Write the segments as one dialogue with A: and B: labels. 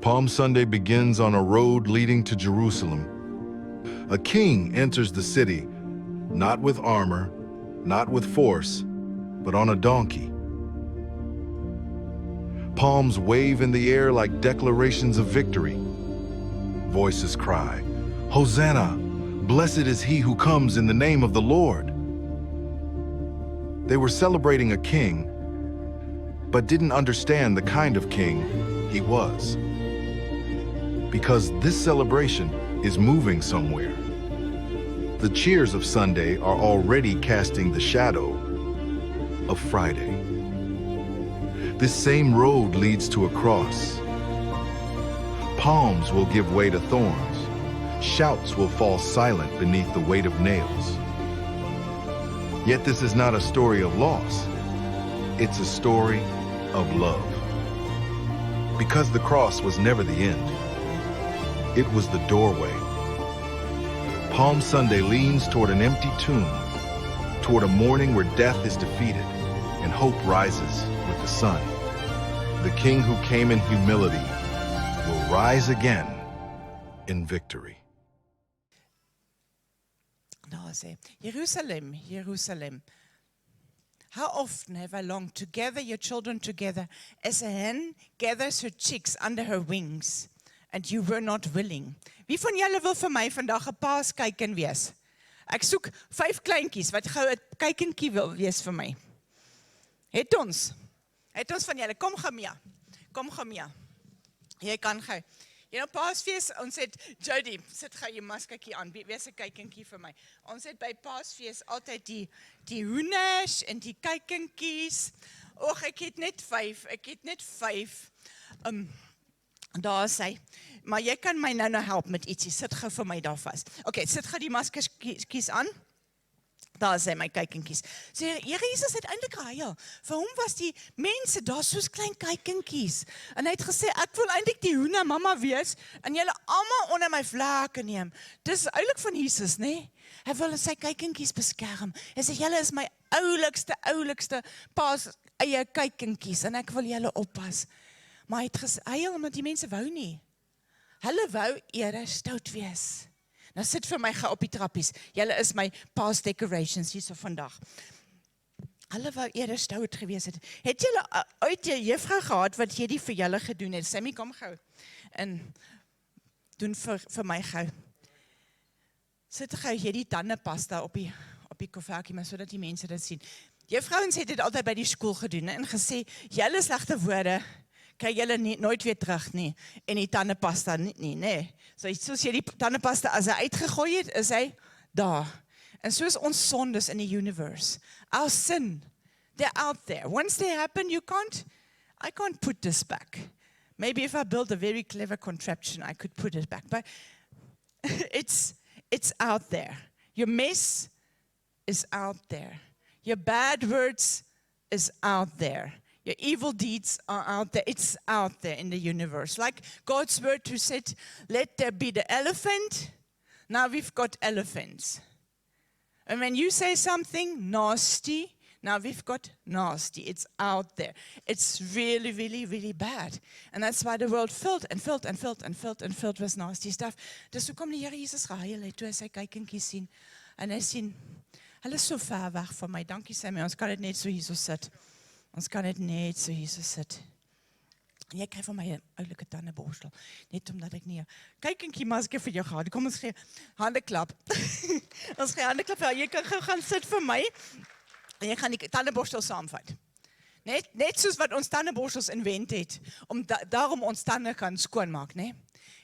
A: Palm Sunday begins on a road leading to Jerusalem. A king enters the city, not with armor, not with force, but on a donkey. Palms wave in the air like declarations of victory. Voices cry, "Hosanna! Blessed is he who comes in the name of the Lord." They were celebrating a king, but didn't understand the kind of king he was. Because this celebration is moving somewhere. The cheers of Sunday are already casting the shadow of Friday. This same road leads to a cross. Palms will give way to thorns. Shouts will fall silent beneath the weight of nails. Yet this is not a story of loss. It's a story of love. Because the cross was never the end. It was the doorway. Palm Sunday leans toward an empty tomb, toward a morning where death is defeated and hope rises with the sun. The King who came in humility will rise again in victory.
B: Daar sê, Jerusalem, Jerusalem. How often have I longed to gather your children together as a hen gathers her chicks under her wings, and you were not willing. Wie van julle wil vir my vandag 'n paaskykin wees? Ek soek 5 kleintjies wat gou 'n kykentjie wil wees vir my. Het ons van julle, kom Gamia, jy kan gou. Jy nou Paasfees, ons het, Jody, sit gou jou maskertjie aan, wees 'n kykentjie vir my. Ons het by Paasfees altyd die hoenders en die kykentjies. Och, ek het net 5. Daar sê, maar jy kan my nou help met ietsie, sit gou vir my daar vas. Okay, sit gou die maskertjies aan. Daar sê my kykentjies. Sê, Here Jesus het eintlik gehuil. Vir hom was die mense daar soos klein kykentjies. En hy het gesê, ek wil eintlik die hoender mamma wees, en julle almal onder my vlakke neem. Dis eintlik van Jesus, né? Hy wil sy kykentjies beskerm. Hy sê, julle is my oulikste paas eie kykentjies, en ek wil julle oppas. Maar hy het gehuil, omdat die mense wou nie. Hulle wou eerder stout wees. Nou sit vir my gou op die trappies. Julle is my paas decorations hierso vandag. Hulle wou eerder stout gewees het. Het julle ooit 'n juffrou gehad wat hierdie vir julle gedoen het? Sammy, kom gou. En doen vir my gou. Sit gou hierdie tandepasta op die koffertjie, maar sodat die mense dit sien. Juffrouens het dit altyd by die skool gedoen en gesê, julle slegte woorde kry julle nooit weer terug nie, en die tandepasta nie, né? Soos jy die tandepasta, as hy uitgegooi het, is hy daar. En soos ons sondes in die universe, our sin, they're out there. Once they happen, I can't put this back. Maybe if I build a very clever contraption, I could put it back, but it's out there. Your mess is out there. Your bad words is out there. Your evil deeds are out there. It's out there in the universe. Like God's word who said, let there be the elephant. Now we've got elephants. And when you say something nasty, now we've got nasty. It's out there. It's really, really, really bad. And that's why the world filled with nasty stuff. Dus hoe kom die Here Jesus gehuil het, toe hy sy kykentjies sien. En hy sien, hulle is so ver weg van my. Dankie Sammy, ons kan dit net so hierso sit. Ons kan dit net so hierso sit. En jy kry van my 'n oulike tandeborstel, net omdat ek nie 'n kykentjie masker vir jou gehad. Kom ons gee handeklap. Ons gee handeklap vir jou. Jy kan gaan sit vir my, en jy gaan die tandeborstel saamvat. Net soos wat ons tandeborsels invent het, om daarom ons tande kan skoonmaak, né?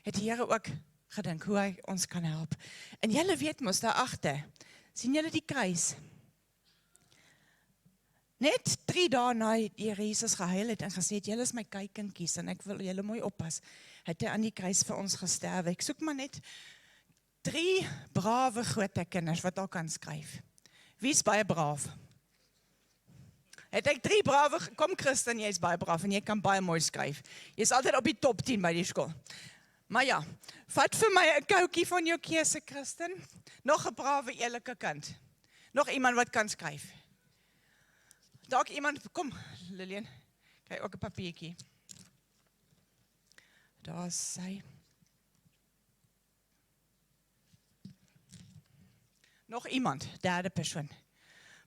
B: Het die Here ook gedink, hoe hy ons kan help. En julle weet mos, daar agter, sien julle die kruis? Net 3 dae na die Here Jesus gehuil het en gesê het, julle is my kykentjies en ek wil julle mooi oppas, het hy aan die kruis vir ons gesterf. Ek soek maar net 3 brawe groot kinders wat al kan skryf. Wie is baie braaf? Het ek 3 brawe, kom Christen, jy is baie braaf en jy kan baie mooi skryf. Jy is altyd op die top 10 by die skool. Maar ja, vat vir my 'n koutjie van jou keuse, Christen. Nog 'n brawe, eerlike kind. Nog iemand wat kan skryf. Dalk iemand, kom Lillian, kry ook 'n papiertjie. Daar is sy. Nog iemand, derde persoon,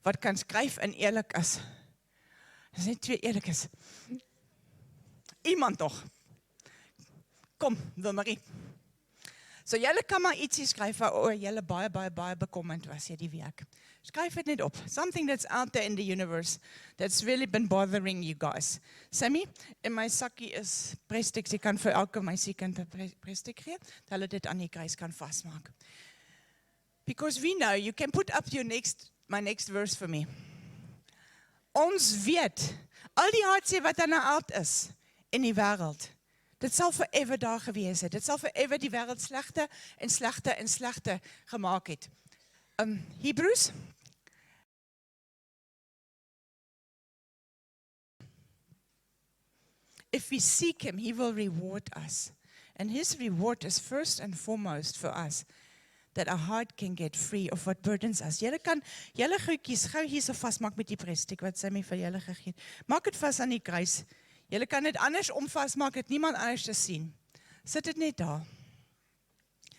B: wat kan skryf en eerlik is. Dis net twee eerlik is. Iemand nog. Kom, Wilmarie. So julle kan maar ietsie skryf waar julle baie bekommerd was hierdie week. Skryf dit net op. Something that's out there in the universe that's really been bothering you guys. Sammy, in my sakkie is prestik. Jy kan vir elke meisiekind 'n prestik gee, dat hulle dit aan die kruis kan vasmaak. Because we know, you can put up my next verse for me. Ons weet, al die hartseer wat aan die aard is in die wêreld, dit sal forever daar gewees het. Dit sal forever die wêreld slegter gemaak het. Hebrews. If we seek him, he will reward us. And his reward is first and foremost for us, that our heart can get free of what burdens us. Julle kan julle goedjies gou hier so vasmaak met die prestik wat sy my vir julle gegee het. Maak dit vas aan die kruis. Julle kan dit anders vasmaak, het niemand anders te sien. Sit dit net daar.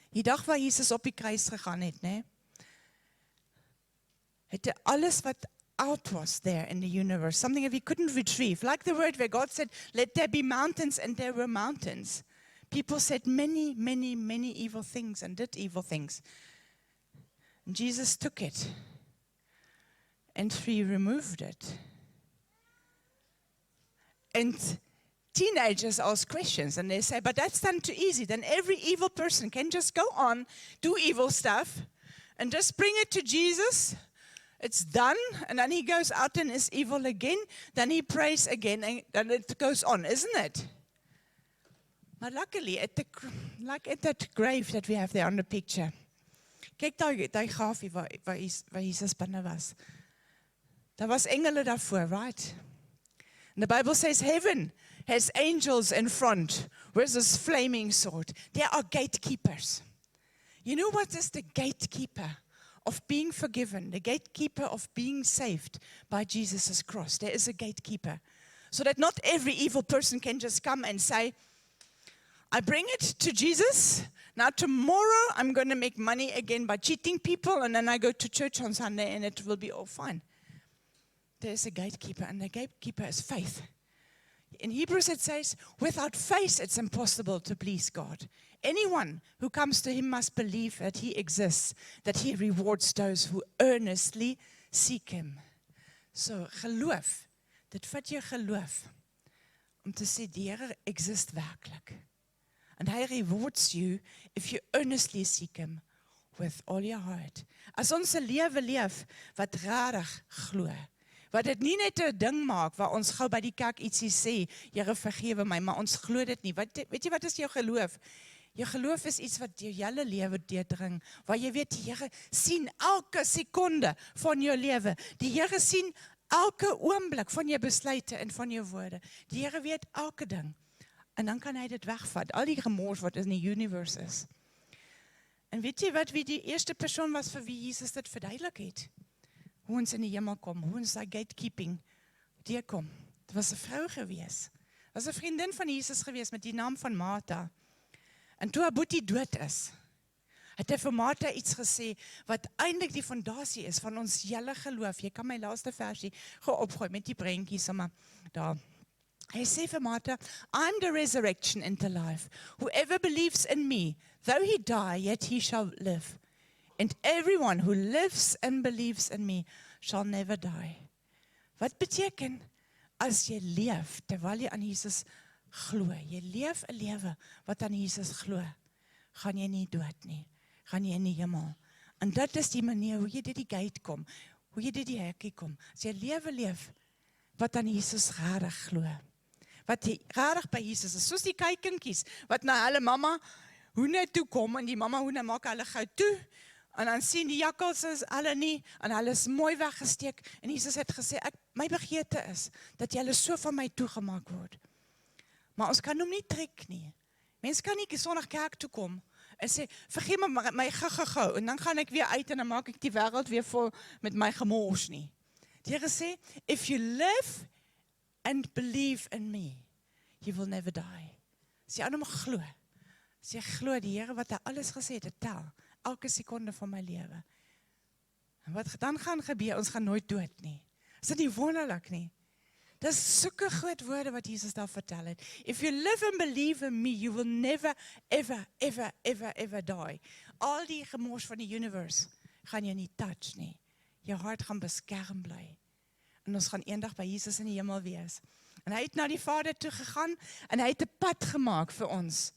B: Die dag waar Jesus op die kruis gegaan het, né? Het alles wat out was there in the universe, something that we couldn't retrieve. Like the word where God said, let there be mountains, and there were mountains. People said many evil things and did evil things. And Jesus took it and he removed it. And teenagers ask questions and they say, but that's done too easy. Then every evil person can just go on, do evil stuff, and just bring it to Jesus. It's done, and then he goes out and is evil again. Then he prays again, and then it goes on, isn't it? But luckily, like at that grave that we have there on the picture, kyk daai grafie waar Jesus binne was. Daar was engele daarvoor, right? And the Bible says heaven has angels in front with this flaming sword. They are gatekeepers. You know what is the gatekeeper of being forgiven, the gatekeeper of being saved by Jesus' cross? There is a gatekeeper. So that not every evil person can just come and say, I bring it to Jesus. Now tomorrow I'm going to make money again by cheating people, and then I go to church on Sunday and it will be all fine. There's a gatekeeper, and the gatekeeper is faith. In Hebrews it says, without faith it's impossible to please God. Anyone who comes to him must believe that he exists, that he rewards those who earnestly seek him. So geloof, dit vat jou geloof om te sê die Here exist werklik. And he rewards you if you earnestly seek him with all your heart. As ons 'n lewe leef wat regtig glo, wat dit nie net 'n ding maak waar ons gou by die kerk ietsie sê, Here vergewe my, maar ons glo dit nie. Weet jy wat is jou geloof? Jou geloof is iets wat jou hele lewe deurdring, waar jy weet die Here sien elke sekonde van jou lewe. Die Here sien elke oomblik van jou besluite en van jou woorde. Die Here weet elke ding. En dan kan hy dit wegvat, al die gemors wat in die universe is. En weet jy wat, wie die eerste persoon was vir wie Jesus dit verduidelik het? Hoe ons in die hemel kom, hoe ons sy gatekeeping deurkom. Dit was 'n vrou gewees. Dit was 'n vriendin van Jesus gewees met die naam van Martha. En toe haar boetie dood is, het hy vir Martha iets gesê wat eintlik die fondasie is van ons hele geloof. Jy kan my laaste versie gou opgooi met die prentjies sommer daar. Hy sê vir Martha, I'm the resurrection into life. Whoever believes in me, though he die, yet he shall live. And everyone who lives and believes in me shall never die. Wat beteken as jy leef terwyl jy aan Jesus glo? Jy leef 'n lewe wat aan Jesus glo. Gaan jy nie dood nie. Gaan jy in die hemel. En dit is die manier hoe jy deur die gate kom. Hoe jy deur die hekkie kom. As jy lewe leef wat aan Jesus regtig glo. Wat regtig by Jesus is. Soos die kykinkies wat na hulle mamma hoene toe kom en die mamma hoene maak hulle gou toe. En dan sien die jakkals is hulle nie, en hulle is mooi weggesteek, en Jesus het gesê, my begeerte is, dat julle so van my toegemaak word. Maar ons kan hom nie trek nie. Mens kan nie Sondag kerk toe kom, en sê, vergeet my gou, en dan gaan ek weer uit, en dan maak ek die wêreld weer vol met my gemors nie. Die Here sê, if you live and believe in me, you will never die. As As jy aan hom glo, as jy glo die Here wat hy alles gesê het, dit tel, elke sekonde van my lewe. En wat dan gaan gebeur, ons gaan nooit dood nie. Is dit nie wonderlik nie? Dis sulke groot woorde wat Jesus daar vertel het. If you live and believe in me, you will never, ever, ever, ever, ever die. Al die gemors van die universe gaan jy nie touch nie. Jou hart gaan beskerm bly. En ons gaan eendag by Jesus in die hemel wees. En hy het na die Vader toe gegaan, en hy het 'n pad gemaak vir ons,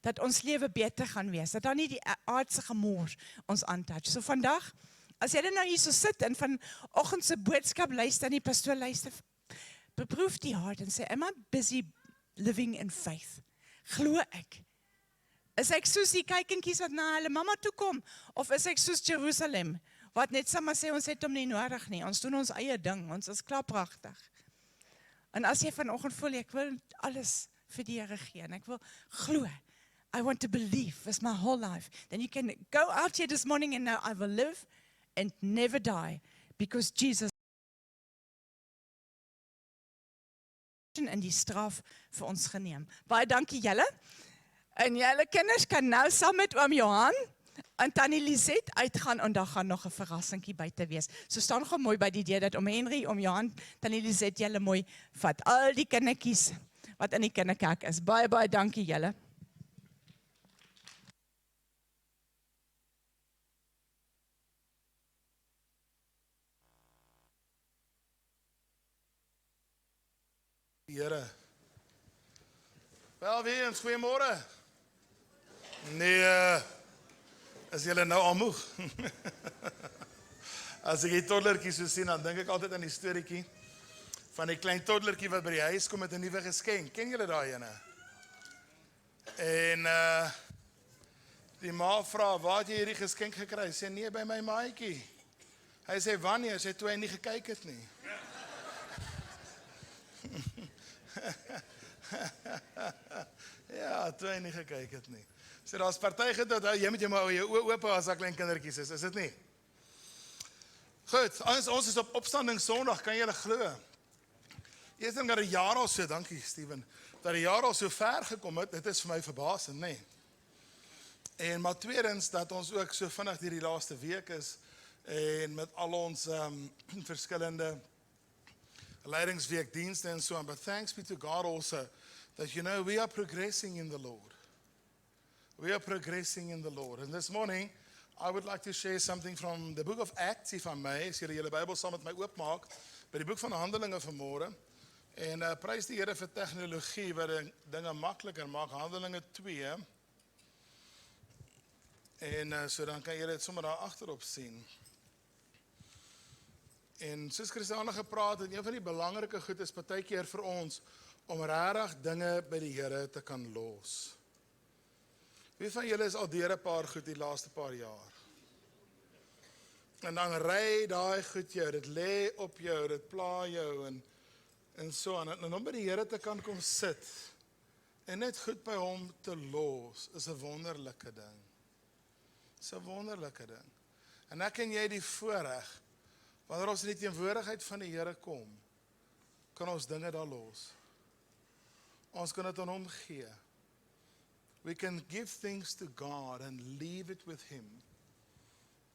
B: dat ons lewe beter gaan wees, dat dan nie die aardse gemors ons aantouch. So vandag, as jy dan nou hier so sit, en vanoggend se boodskap luister, en die pastoor luister, beproef die hart en sê, am I busy living in faith? Glo ek? Is ek soos die kykinkies wat na hulle mamma toe kom? Of is ek soos Jerusalem, wat net sommer sê, ons het hom nie nodig nie, ons doen ons eie ding, ons is klaar pragtig. En as jy vanoggend voel, ek wil alles vir die Here gee, en ek wil glo, I want to believe with my whole life, then you can go out here this morning and know I will live and never die, because Jesus en die straf vir ons geneem. Baie dankie julle. En julle kinders kan nou saam met oom Johan en tannie Lisette uitgaan, en daar gaan nog 'n verrassingkie buite wees. So staan gou mooi by die deur dat oom Henry, oom Johan, tannie Lisette julle mooi vat. Al die kindertjies wat in die kinderkerk is. Baie, baie dankie julle.
C: Here. Wel weer eens, goeiemôre. Nee, is julle nou al moeg? As ek die toddlertjies so sien, dan dink ek altyd aan die storieetjie van die klein toddlertjie wat by die huis kom met 'n nuwe geskenk. Ken julle daai ene? En die ma vra, "Waar het jy hierdie geskenk gekry?" Sy sê, "Nee, by my maatjie." Hy sê, "Wanneer?" Sy sê, "Toe hy nie gekyk het nie." Ja, toe hy nie gekyk het nie. So daar's party gedoen, jy moet jou oë oop hou as daar klein kindertjies is dit nie? Goed, ons is op Opstanding Sondag, kan julle glo? Eers dan 'n jaar al so, dankie Steven, dat 'n jaar al so ver gekom het, dit is vir my verbasend, nê? En maar tweedens, dat ons ook so vinnig hierdie laaste week is, en met al ons verskillende leidingsweekdienste en so on, but thanks be to God also, that we are progressing in the Lord. We are progressing in the Lord. And this morning, I would like to share something from the book of Acts, if I may, as julle Bybel saam met my oopmaak, by die boek van Handelinge vanmôre. En prys die Here vir tegnologie wat dinge makliker maak, Handelinge 2. En so dan kan julle dit sommer daar agterop sien. En soos Christiane gepraat het, een van die belangrike goed is partykeer vir ons om regtig dinge by die Here te kan los. Wie van julle is al deur 'n paar goed die laaste paar jaar? En dan ry daai goed jou, dit lê op jou, dit pla jou en so aan. En om by die Here te kan kom sit en net goed by hom te los, is 'n wonderlike ding. Dis 'n wonderlike ding. En ek en jy die voorreg, wanneer ons in die teenwoordigheid van die Here kom, kan ons dinge daar los. Ons kan dit aan hom gee. We can give things to God and leave it with him.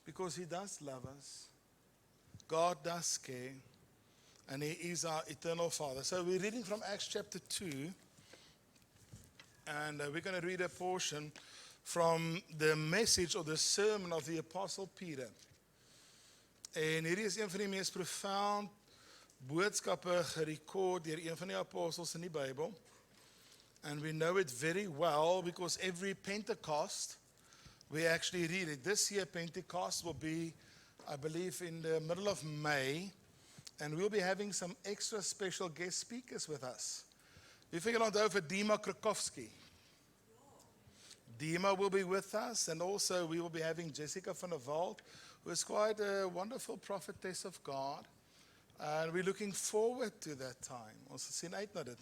C: Because he does love us. God does care. And he is our eternal Father. So we're reading from Acts chapter 2. And we're going to read a portion from the message or the sermon of the Apostle Peter. En hierdie is een van die mees profound boodskappe gerekord deur een van die apostels in die Bybel. And we know it very well because every Pentecost we actually read it. This year Pentecost will be, I believe, in the middle of May, and we'll be having some extra special guest speakers with us. Wie van julle onthou vir Dima Krakowski? Dima will be with us, and also we will be having Jessica van der Walt, who is quite a wonderful prophetess of God. And we're looking forward to that time. Ons sien uit na dit.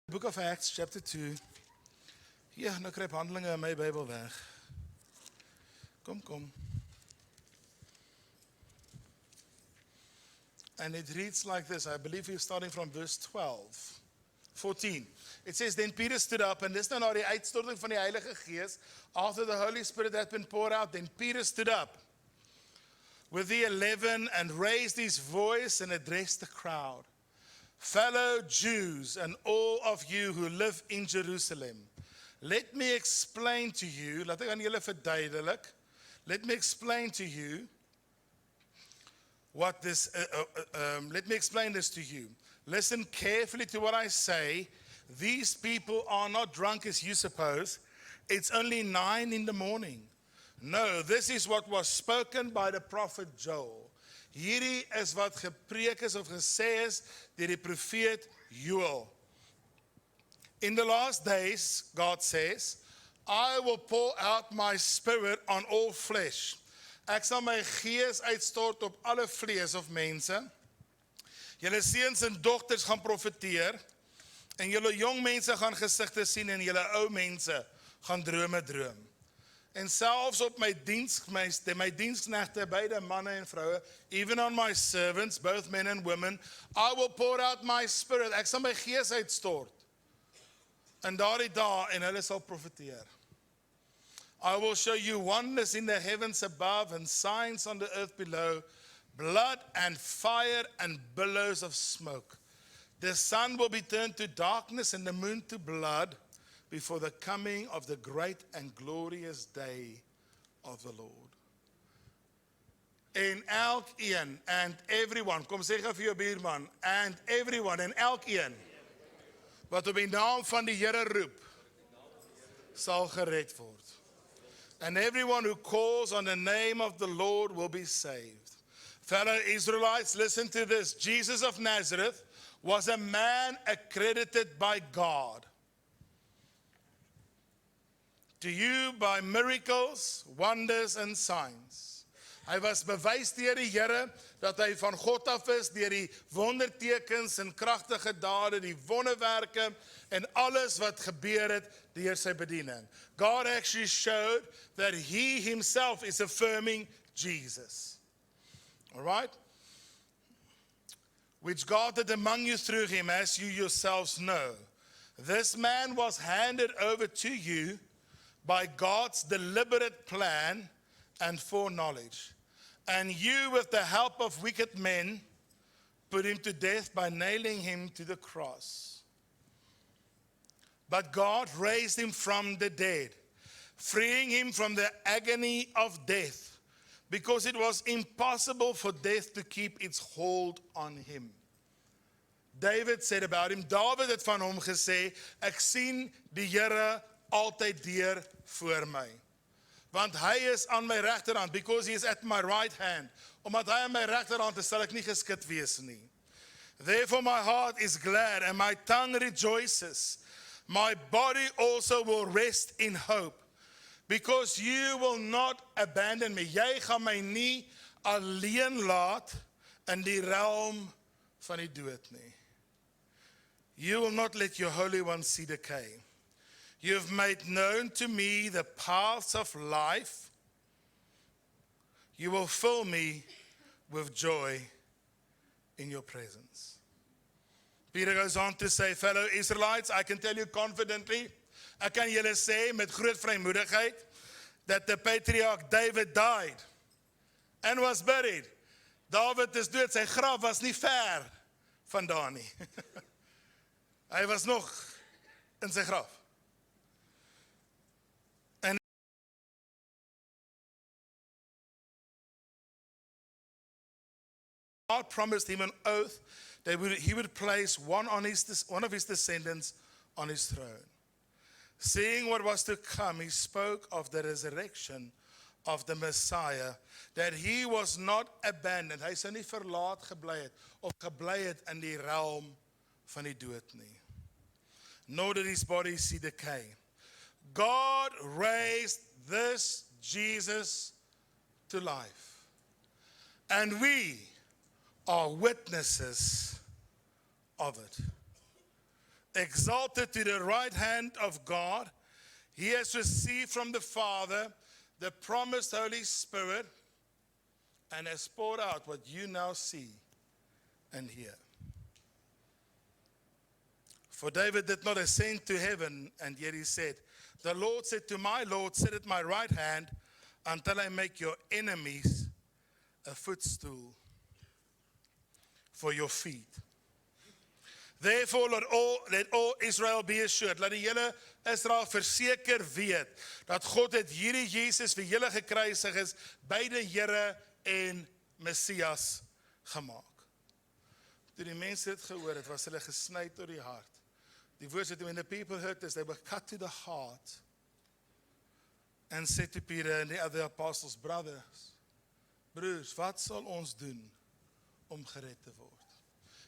C: Book of Acts, chapter 2. Ja, nou kry ek Handelinge in my Bybel weg. Kom. And it reads like this. I believe we're starting from verse 12. 14. It says, then Peter stood up, and dis nou na die uitstorting van die Heilige Gees. After the Holy Spirit had been poured out, then Peter stood up with the 11 and raised his voice and addressed the crowd. Fellow Jews and all of you who live in Jerusalem, let me explain to you, laat ek aan julle verduidelik, let me explain to you what this, let me explain this to you. Listen carefully to what I say. These people are not drunk as you suppose. It's only 9 in the morning. No, this is what was spoken by the prophet Joel. Hierdie is wat gepreek is of gesê is deur die profeet Joel. In the last days, God says, I will pour out my spirit on all flesh. Ek sal my gees uitstort op alle vlees of mense. Julle seuns en dogters gaan profeteer, en julle jong mense gaan gesigte sien, en julle ou mense gaan drome droom. En selfs op my diensknegte, beide manne en vroue, even on my servants, both men and women, I will pour out my spirit. Ek sal my gees uitstort. En daardie dae, en hulle sal profeteer. I will show you wonders in the heavens above and signs on the earth below, blood and fire and billows of smoke. The sun will be turned to darkness and the moon to blood before the coming of the great and glorious day of the Lord. En elkeen, and everyone, kom sê gou vir jou buurman, and everyone, en elkeen, wat op die naam van die Here roep, sal gered word. And everyone who calls on the name of the Lord will be saved. Fellow Israelites, listen to this. Jesus of Nazareth was a man accredited by God to you by miracles, wonders and signs. Hy was bewys deur die Here dat hy van God af is deur die wondertekens en kragtige dade, die wonderwerke en alles wat gebeur het deur sy bediening. God actually showed that he himself is affirming Jesus. All right? Which God did among you through him, as you yourselves know. This man was handed over to you by God's deliberate plan and foreknowledge. And you, with the help of wicked men, put him to death by nailing him to the cross. But God raised him from the dead, freeing him from the agony of death, because it was impossible for death to keep its hold on him. David said about him, David het van hom gesê, ek sien die Here altyd deur voor my. Want hy is aan my regterhand, because he is at my right hand. Omdat hy aan my regterhand is, sal ek nie geskit wees nie. Therefore my heart is glad and my tongue rejoices. My body also will rest in hope, because you will not abandon me. Jy gaan my nie alleen laat in die realm van die dood nie. You will not let your Holy One see decay. You have made known to me the paths of life. You will fill me with joy in your presence. Peter goes on to say, fellow Israelites, I can tell you confidently, ek kan julle sê met groot vrymoedigheid, that the patriarch David died and was buried. David is dood, sy graf was nie ver vandaan nie. Hy was nog in sy graf. God promised him an oath that he would place one of his descendants on his throne. Seeing what was to come, he spoke of the resurrection of the Messiah, that he was not abandoned. Hy sou nie verlaat gebly het of gebly het in die realm van die dood nie. Nor did his body see decay. God raised this Jesus to life. And we are witnesses of it. Exalted to the right hand of God, he has received from the Father the promised Holy Spirit and has poured out what you now see and hear. For David did not ascend to heaven, and yet he said, the Lord said to my Lord, sit at my right hand until I make your enemies a footstool for your feet. Therefore, let all Israel be assured. Laat die hele Israel verseker weet, dat God het hierdie Jesus vir julle gekruisig is, beide Here en Messias gemaak. Toe die mense dit gehoor het, was hulle gesny tot die hart. Die woord sê, when the people heard this, they were cut to the heart and said to Peter and the other apostles, broers, wat sal ons doen om gered te word?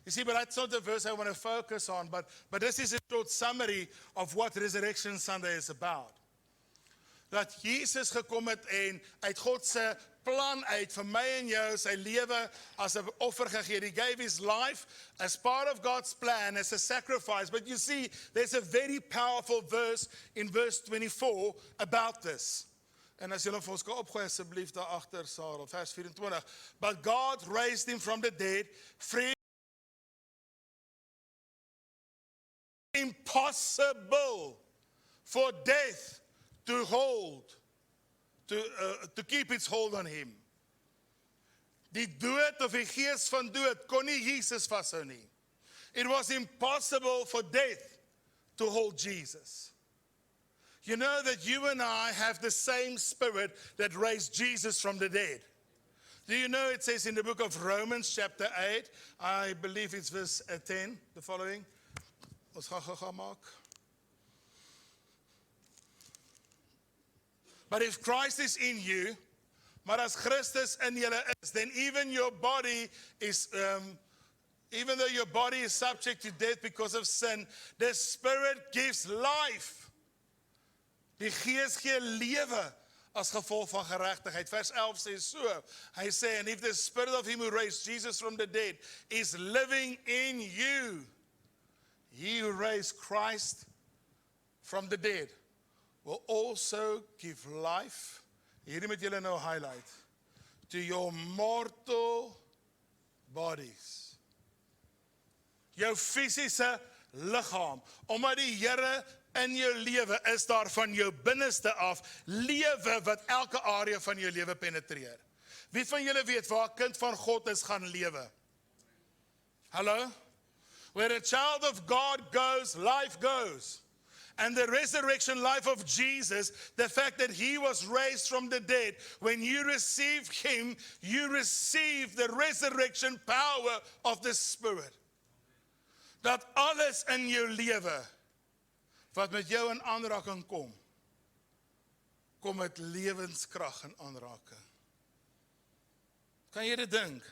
C: You see, but that's not the verse I want to focus on, but this is a short summary of what Resurrection Sunday is about. Dat Jesus gekom het en uit God se plan uit vir my en jou sy lewe as 'n offer gegee. He gave his life as part of God's plan, as a sacrifice. But you see, there's a very powerful verse in verse 24 about this. En as julle vir ons kan opgooi asseblief daar agter, Sarah, vers 24. But God raised him from the dead, freeing impossible for death to hold, to keep its hold on him. Die dood of die gees van dood kon nie Jesus vashou nie. It was impossible for death to hold Jesus. You know that you and I have the same spirit that raised Jesus from the dead. Do you know it says in the book of Romans chapter 8, I believe it's verse 10, the following. Ons gaan maak. But if Christ is in you, maar as Christus in julle is, then even your body is, even though your body is subject to death because of sin, the Spirit gives life. Die Gees gee lewe as gevolg van geregtigheid. Vers 11 sê so, hy sê, and if the Spirit of him who raised Jesus from the dead is living in you, he who raised Christ from the dead will also give life, hierdie moet julle nou highlight, to your mortal bodies. Jou fisiese liggaam, omdat die Here in jou lewe is daar van jou binneste af, lewe wat elke area van jou lewe penetreer. Wie van julle weet waar 'n kind van God is gaan lewe? Hallo? Where a child of God goes, life goes. And the resurrection life of Jesus, the fact that he was raised from the dead, when you receive him, you receive the resurrection power of the Spirit. Dat alles in jou lewe, wat met jou in aanraking kom met lewenskrag in aanraking. Kan jy dit dink?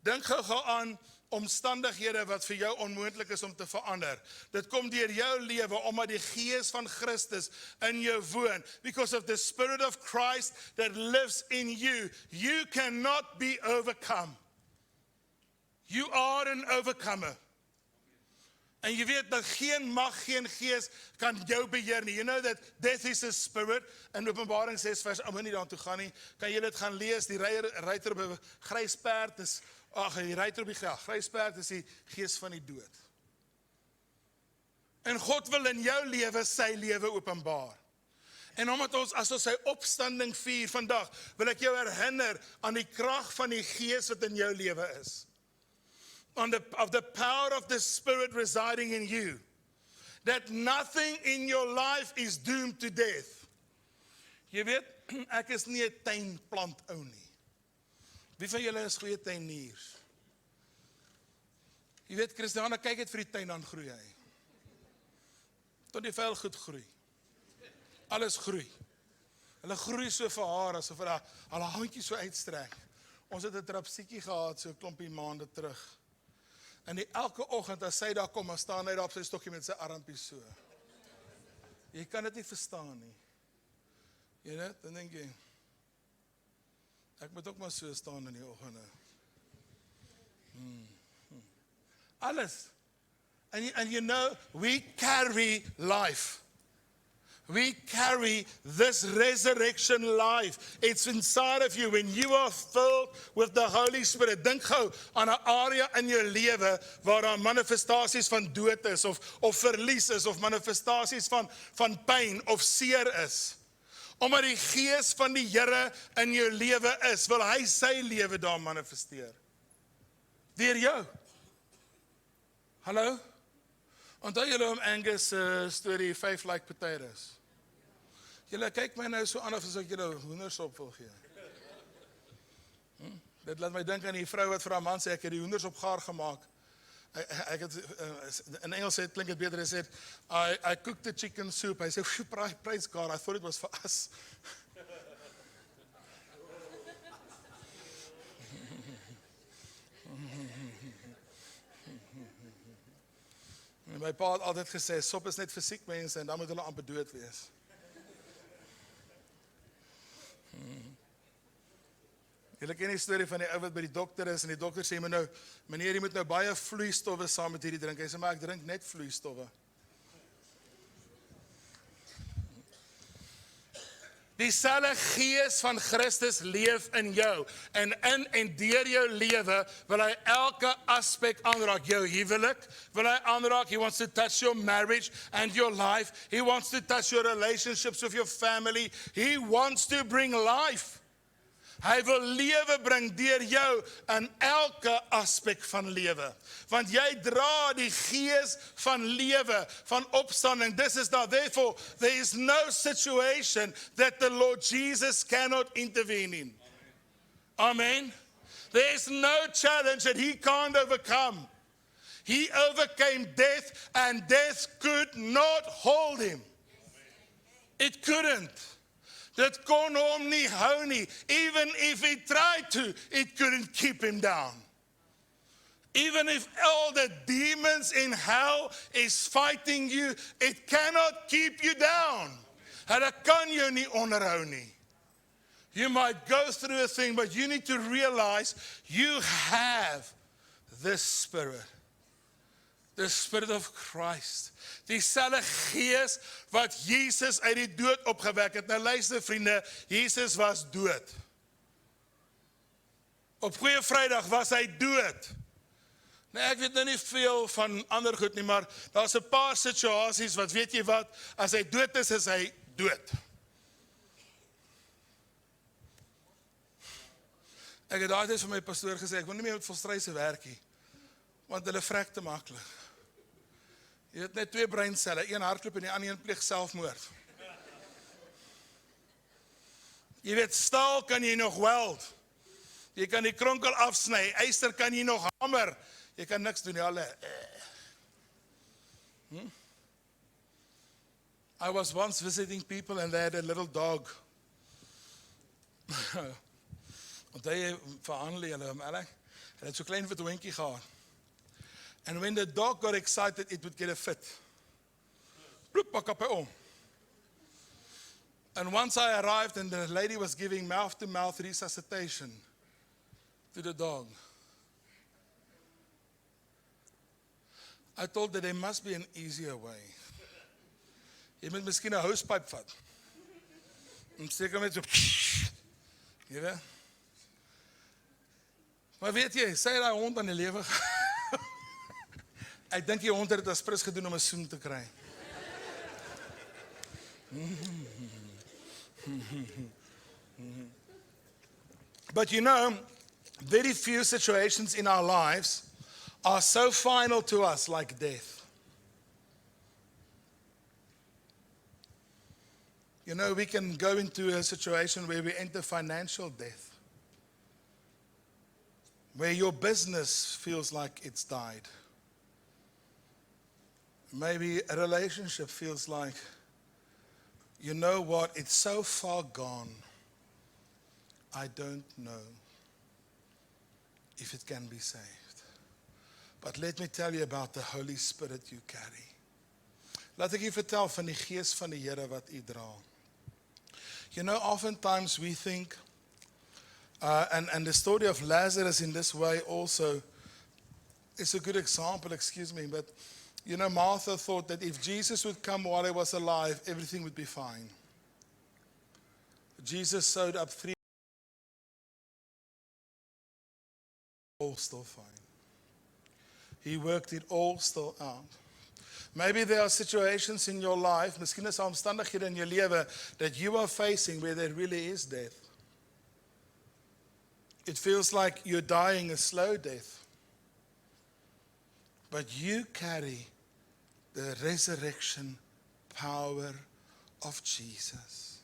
C: Dink gou aan omstandighede wat vir jou onmoontlik is om te verander. Dit kom deur jou lewe omdat die Gees van Christus in jou woon. Because of the Spirit of Christ that lives in you, you cannot be overcome. You are an overcomer. En jy weet dat geen mag, geen gees kan jou beheer nie. You know that death is a spirit. In Openbaring 6 vers, om nie daartoe gaan nie, kan jy dit gaan lees, die ruiter op 'n grys perd is, die ruiter op die grys perd is die gees van die dood. En God wil in jou lewe sy lewe openbaar. En omdat as ons sy opstanding vier vandag, wil ek jou herinner aan die krag van die gees wat in jou lewe is. Of the power of the Spirit residing in you. That nothing in your life is doomed to death. Jy weet, ek is nie 'n tuinplant ou nie. Wie van julle is goeie tuiniers? Jy weet, Christiane kyk net vir die tuin, dan groei hy. Tot die vel goed groei. Alles groei. Hulle groei so vir haar, asof hulle handjie so uitstrek. Ons het 'n trapsiekie gehad, so 'n klompie maande terug. En elke oggend as sy daar kom, dan staan hy daar op sy stokkie met sy armpie so. Jy kan dit nie verstaan nie. Jy weet, dan dink jy, ek moet ook maar so staan in die oggende. Alles. And you know, we carry life. We carry this resurrection life. It's inside of you. When you are filled with the Holy Spirit, dink gou aan 'n area in jou lewe waar daar manifestasies van dood is, of verlies is, of manifestasies van pyn of seer is. Omdat die gees van die Here in jou lewe is, wil hy sy lewe daar manifesteer. Deur jou. Hallo? Onthou julle om Angus' storie 5 like potatoes? Julle kyk my nou so aan of as ek julle hoendersop wil gee. Dit laat my dink aan die vrou wat vir haar man sê, ek het die hoenders op gaar gemaak. Ek het, in Engels klink dit beter, hy sê, I cooked the chicken soup. Hy sê, praise God, I thought it was for us. En my pa het altyd gesê, sop is net vir siek mense en dan moet hulle amper dood wees. Julle ken die storie van die ou wat by die dokter is en die dokter sê my nou, meneer, jy moet nou baie vloeistowwe saam met hierdie drink. Hy sê, maar ek drink net vloeistowwe. Dieselfde gees van Christus leef in jou. En in en deur jou lewe wil hy elke aspek aanraak. Jou huwelik wil hy aanraak. He wants to touch your marriage and your life. He wants to touch your relationships with your family. He wants to bring life. Hy wil lewe bring deur jou in elke aspek van lewe. Want jy dra die gees van lewe, van opstanding. This is now, therefore, there is no situation that the Lord Jesus cannot intervene in. Amen. There is no challenge that he can't overcome. He overcame death and death could not hold him. It couldn't. Dit kon hom nie hou nie. Even if he tried to, it couldn't keep him down. Even if all the demons in hell is fighting you, it cannot keep you down. Hulle kan jou nie onderhou nie. You might go through a thing, but you need to realize you have this Spirit. The Spirit of Christ. Dieselfde gees wat Jesus uit die dood opgewek het. Nou luister vriende, Jesus was dood. Op Goeie Vrydag was hy dood. Nou ek weet nou nie veel van ander goed nie, maar daar's 'n paar situasies wat weet jy wat, as hy dood is hy dood. Ek het daai tyd vir my pastoor gesê, ek wil nie meer met volstryse werk nie, want hulle vrek te maklik. Jy het net 2 breinselle, een hardloop en die ander een pleeg selfmoord. Jy weet, staal kan jy nog weld. Jy kan die kronkel afsny, yster kan jy nog hamer. Jy kan niks doen, alle. I was once visiting people and they had a little dog. Want hy verhandel julle hom, Hulle het so klein vertoentjie gehad. And when the dog got excited, it would get a fit. Bloep, pak op hy om. And once I arrived and the lady was giving mouth-to-mouth resuscitation to the dog, I told that there must be an easier way. Jy moet miskien 'n housepipe vat. En seker met so, jy weet. Maar weet jy, sy het daai hond aan die lewe Ek dink die hond het dit as prins gedoen om 'n soen te kry. But you know, very few situations in our lives are so final to us like death. You know, we can go into a situation where we enter financial death, where your business feels like it's died. Maybe a relationship feels like, you know what, it's so far gone, I don't know if it can be saved. But let me tell you about the Holy Spirit you carry. Laat ek u vertel van die gees van die Here wat u dra. You know, oftentimes we think, and the story of Lazarus in this way also is a good example, excuse me, but You know, Martha thought that if Jesus would come while he was alive, everything would be fine. Jesus sewed up 3, all still fine. He worked it all still out. Maybe there are situations in your life, miskien is daar omstandighede in jou lewe that you are facing where there really is death. It feels like you're dying a slow death. But you carry the resurrection power of Jesus.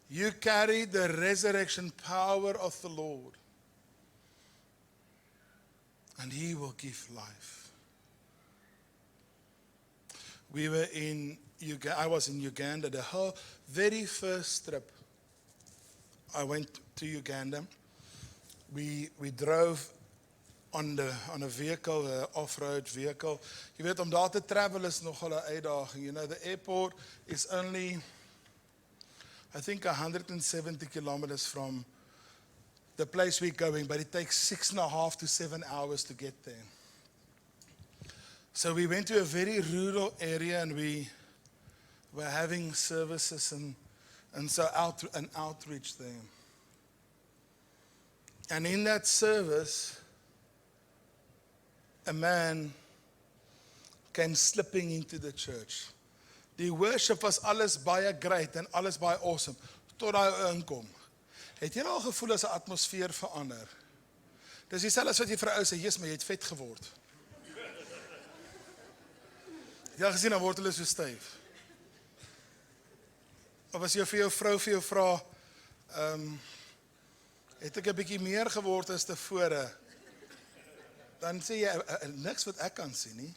C: You carry the resurrection power of the Lord. And he will give life. We were in Uganda. I was in Uganda. The whole very first trip I went to Uganda. We drove on a vehicle, an off-road vehicle. Jy weet, om daar te travel is nogal 'n uitdaging. You know, the airport is only, I think, 170 kilometers from the place we're going, but it takes 6.5 to 7 hours to get there. So we went to a very rural area, and we were having services and so an outreach there. And in that service, a man came slipping into the church. Die worship was alles baie great en alles baie awesome, tot hy inkom. Het jy al gevoel as 'n atmosfeer verander? Dis dieselfde as wat jy vir 'n ou sê, "Jesus, maar jy het vet geword." Ja, gesien, dan word hulle so styf. Of as jy vir jou vrou vir jou vra, het ek 'n bietjie meer geword as tevore, dan sê jy, niks wat ek kan sien nie.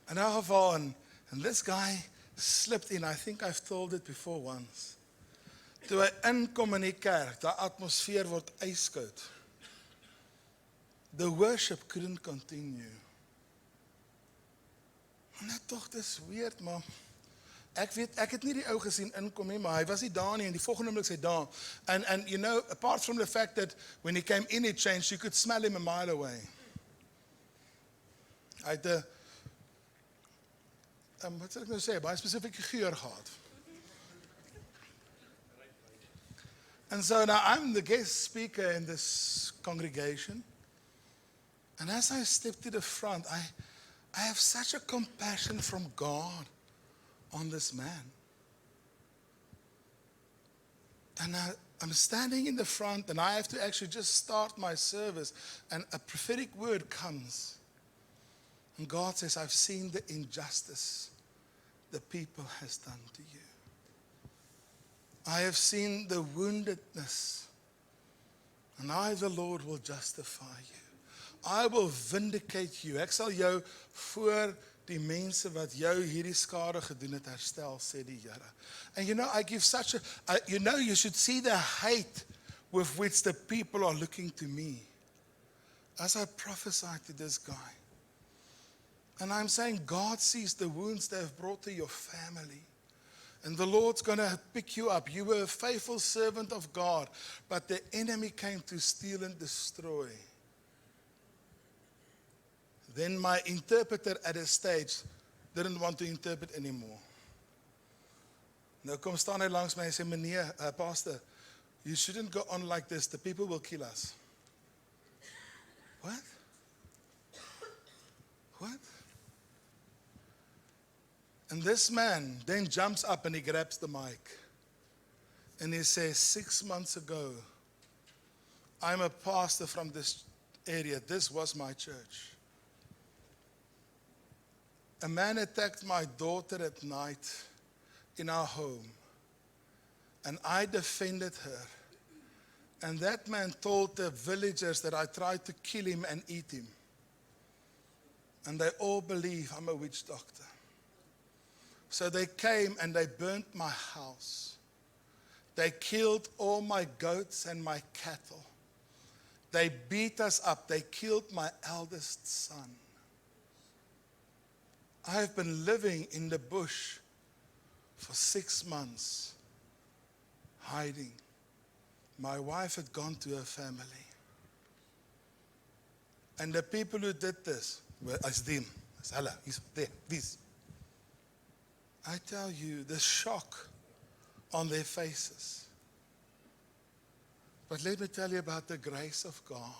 C: In elk geval, and this guy slipped in. I think I've told it before once. Toe hy inkom in die kerk, die atmosfeer word ijskoud. The worship couldn't continue. En ek tog, dis weird, maar ek het nie die ou gesien inkom nie, maar hy was nie daar nie, en die volgende oomblik sê daar. And you know, apart from the fact that when he came in, it changed, you could smell him a mile away. Hy het wat sal ek nou sê, baie spesifieke geur gehad. And so now I'm the guest speaker in this congregation. And as I step to the front, I have such a compassion from God on this man. And I'm standing in the front, and I have to actually just start my service, and a prophetic word comes. And God says, I've seen the injustice the people has done to you. I have seen the woundedness, and I, the Lord, will justify you. I will vindicate you. Ek sal jou voor die mense wat jou hierdie skade gedoen het herstel, sê die Here. And you know, I give such a, you know, you should see the hate with which the people are looking to me as I prophesy to this guy. And I'm saying, God sees the wounds they have brought to your family. And the Lord's going to pick you up. You were a faithful servant of God, but the enemy came to steal and destroy. Then my interpreter at a stage didn't want to interpret anymore. Nou kom staan hy langs my en sê, meneer, pastor, you shouldn't go on like this. The people will kill us. What? What? And this man then jumps up and he grabs the mic. And he says, 6 months ago, I'm a pastor from this area. This was my church. A man attacked my daughter at night in our home. And I defended her. And that man told the villagers that I tried to kill him and eat him. And they all believe I'm a witch doctor. So they came and they burnt my house. They killed all my goats and my cattle. They beat us up. They killed my eldest son. I have been living in the bush for 6 months, hiding. My wife had gone to her family. And the people who did this, were as them, as hulle, he's there, these. I tell you, the shock on their faces. But let me tell you about the grace of God.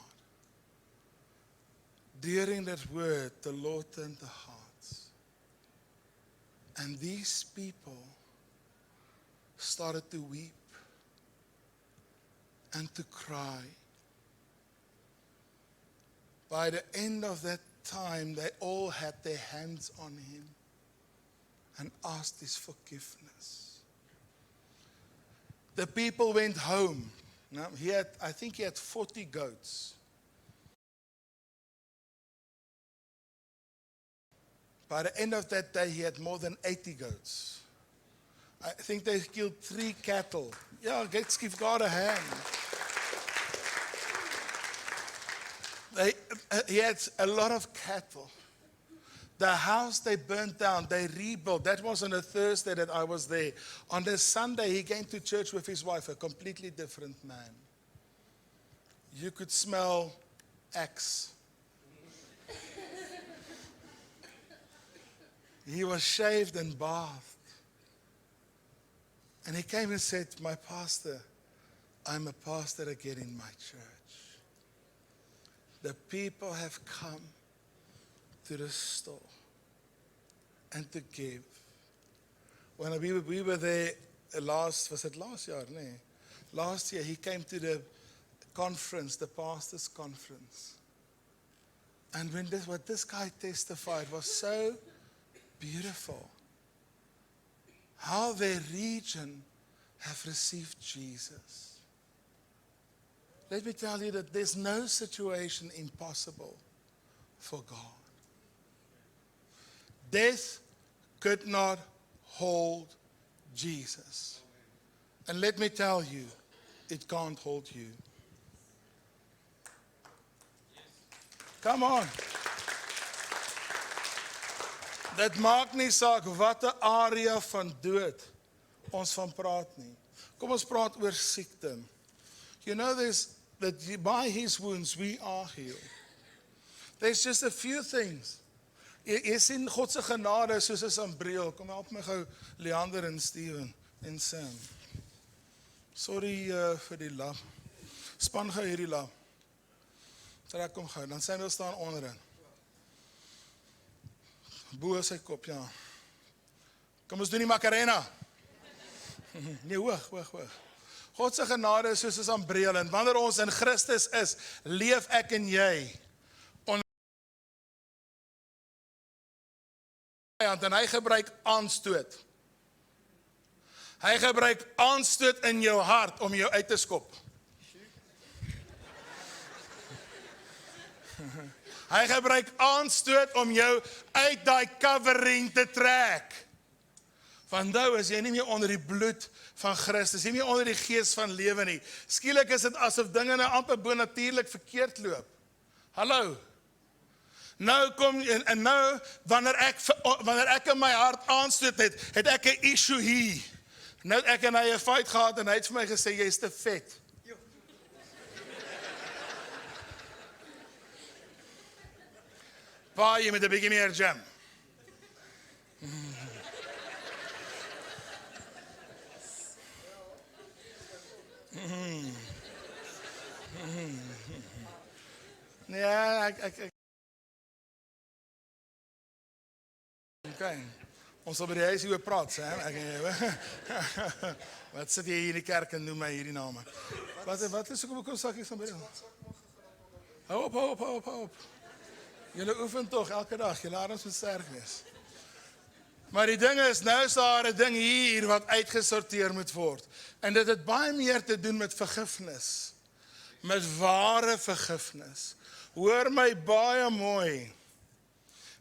C: During that word, the Lord turned the hearts. And these people started to weep and to cry. By the end of that time, they all had their hands on him and asked his forgiveness. The people went home. Now, I think he had 40 goats. By the end of that day, he had more than 80 goats. I think they killed 3 cattle. Yeah, let's give God a hand. He had a lot of cattle. The house they burnt down, they rebuilt. That was on a Thursday that I was there. On the Sunday, he came to church with his wife, a completely different man. You could smell axe. He was shaved and bathed. And he came and said, my pastor, I'm a pastor again in my church. The people have come to restore and to give. When we were there last year? No. Last year, he came to the conference, the pastors' conference. And what this guy testified was so beautiful. How their region have received Jesus. Let me tell you that there's no situation impossible for God. Death could not hold Jesus. And let me tell you, it can't hold you. Come on. Dit maak nie saak watter area van dood ons van praat nie. Kom ons praat oor siekte. You know that by his wounds we are healed. There's just a few things. Jy sien God se genade soos 'n sambreel. Kom help my gou Leander en Steven en Sam. Sorry vir die lam. Span gou hierdie lam. Trek kom gou. Dan Samuel staan onderin. Bo sy kop, ja. Kom ons doen die Macarena. Nee, hoog. God se genade is soos 'n sambreel en wanneer ons in Christus is, leef ek en jy. En hy gebruik aanstoot. Hy gebruik aanstoot in jou hart om jou uit te skop. Hy gebruik aanstoot om jou uit daai covering te trek. Want nou is jy nie meer onder die bloed van Christus, jy nie meer onder die gees van lewe nie. Skielik is dit asof dinge nou amper bonatuurlik verkeerd loop. Hallo. Nou kom en nou wanneer ek in my hart aanstoot het ek 'n issue hier. Nou ek en hy 'n fight gehad en hy het vir my gesê jy's te vet. Pa, jy moet 'n bietjie meer jam. Nee, ek Okay. Ons sal by die huis hier oor praat, Sam. Wat sit jy hier in die kerk en noem my hierdie name? Wat is kom sakkies van by jou? Hou op. Julle oefen tog elke dag, julle arms moet sterk wees. Maar die ding is, nou is daar 'n ding hier wat uitgesorteer moet word. En dit het baie meer te doen met vergifnis. Met ware vergifnis. Hoor my baie mooi.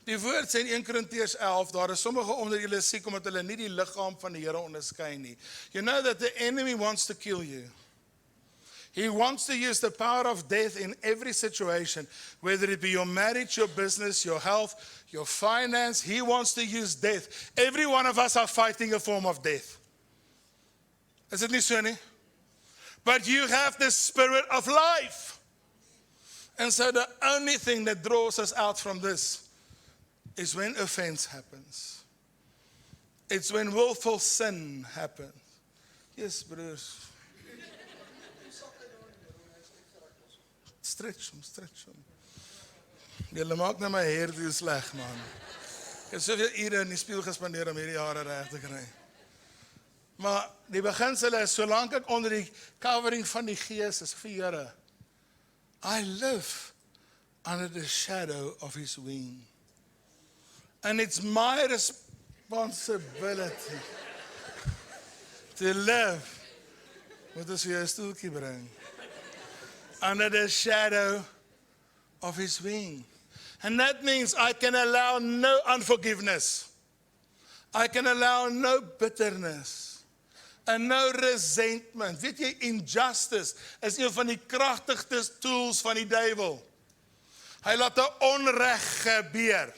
C: Die woord sê in 1 Korintiërs 11, daar is sommige onder julle siek omdat hulle nie die liggaam van die Here onderskei nie. You know that the enemy wants to kill you. He wants to use the power of death in every situation, whether it be your marriage, your business, your health, your finance. He wants to use death. Every one of us are fighting a form of death. Is it nie so nie? But you have the spirit of life. And so the only thing that draws us out from this is when offense happens. It's when willful sin happens. Yes, broers. Stretch hom. Julle maak nou my hairdo sleg, man. Ek het soveel ure in die spieël gespandeer om hierdie hare reg te kry. Maar die beginsel is, solank ek onder die covering van die Gees is vir Here, I live under the shadow of His wing. And it's my responsibility to live, moet ons vir jou 'n stoeltjie bring, under the shadow of His wing. And that means I can allow no unforgiveness. I can allow no bitterness and no resentment. Weet jy, injustice is een van die kragtigste tools van die duiwel. Hy laat 'n onreg gebeur.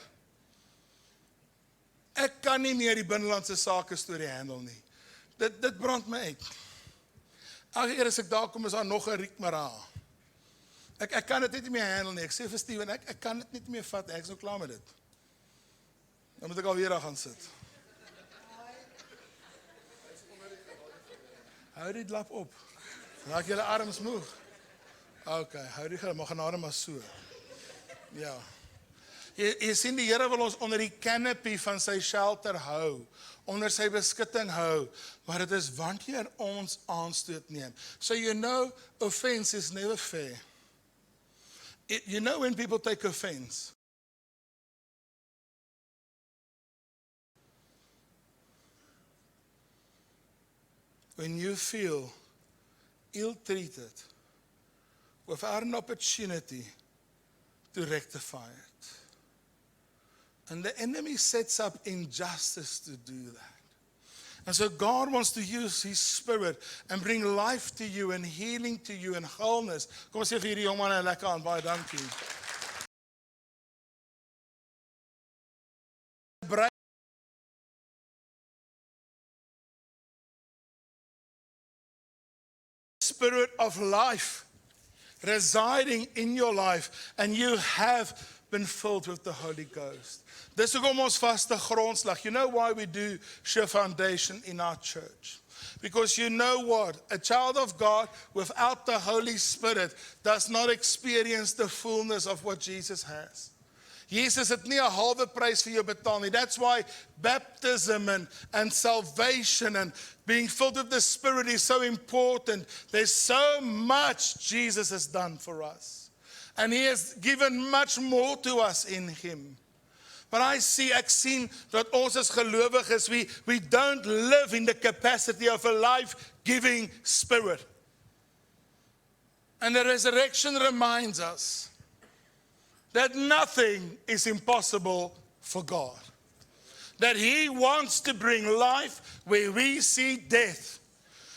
C: Ek kan nie meer die binnelandse sake storie handle nie. Dit brand my uit. Elke keer as ek daar kom, is daar nog 'n Riek Mara. Ek kan dit net nie meer handle nie. Ek sê vir Steven, ek kan dit net meer vat. Ek is nou klaar met dit. Dan moet ek alweer daar gaan sit. Hou die lap op. Raak julle arms moeg. Okay, hou die maar genade maar so. Ja. Jy sien, die Here wil ons onder die canopy van sy shelter hou, onder sy beskutting hou, maar dit is wanneer ons aanstoot neem. So you know, offense is never fair. You know when people take offense. When you feel ill-treated without an opportunity to rectify it. And the enemy sets up injustice to do that. And so God wants to use His Spirit and bring life to you and healing to you and wholeness. Kom ons sê vir hierdie jong man 'n lekker aan, baie dankie. Spirit of life residing in your life, and you have been filled with the Holy Ghost. Dis hoekom ons vaste grondslag. You know why we do Sure Foundation in our church? Because you know what? A child of God without the Holy Spirit does not experience the fullness of what Jesus has. Jesus het nie 'n halwe prys vir jou betaal nie. That's why baptism and salvation and being filled with the Spirit is so important. There's so much Jesus has done for us. And He has given much more to us in Him. But ek sien dat ons as gelowiges, we don't live in the capacity of a life-giving Spirit. And the resurrection reminds us that nothing is impossible for God. That He wants to bring life where we see death.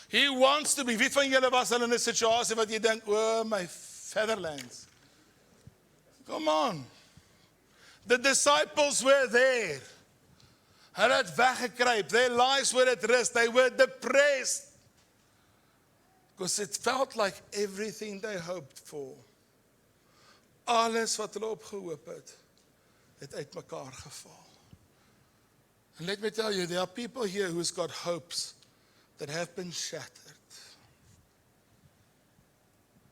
C: He wants to be. Wie van julle was al in 'n situasie wat jy dink, oh my fatherlands. Come on. The disciples were there. Hulle het weggekruip. Their lives were at rest. They were depressed. Because it felt like everything they hoped for. Alles wat hulle opgehoop het uitmekaar geval. And let me tell you, there are people here who's got hopes that have been shattered.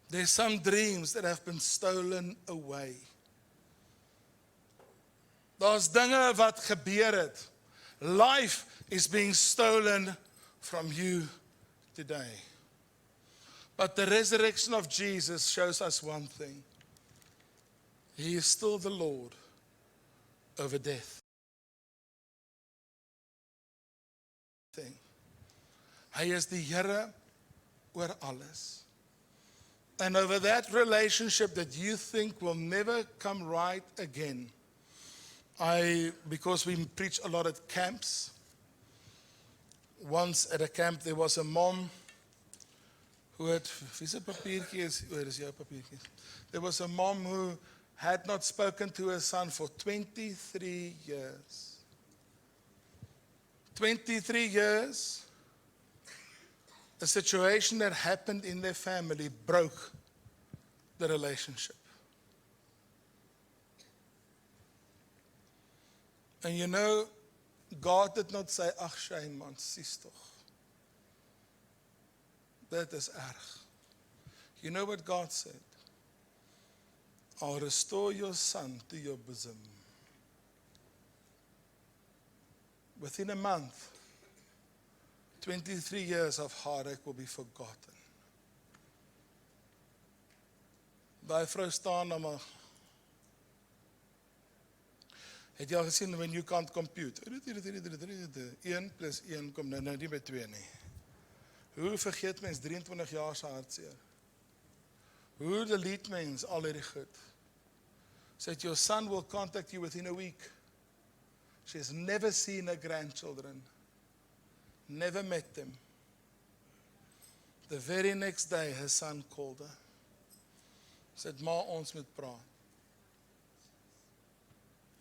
C: There's some dreams that have been stolen away. Daar's dinge wat gebeur het. Life is being stolen from you today. But the resurrection of Jesus shows us one thing. He is still the Lord over death. Hy is die Here oor alles. And over that relationship that you think will never come right again, because we preach a lot at camps. Once at a camp there was a mom who had, there was a mom who had not spoken to her son for 23 years. 23 years, a situation that happened in their family broke the relationship. And you know, God did not say, ag Shane man, sies tog. Dit is erg. You know what God said? I'll restore your son to your bosom. Within a month, 23 years of heartache will be forgotten. Daai vrou staan dan maar. Het jy al gesien when you can't compute? 1 plus 1 kom nou nie by 2 nie. Hoe vergeet mens 23 jaar se hartseer? Hoe delete mens al hierdie goed? Said your son will contact you within a week. She has never seen her grandchildren. Never met them. The very next day her son called her. Said, ma, ons moet praat.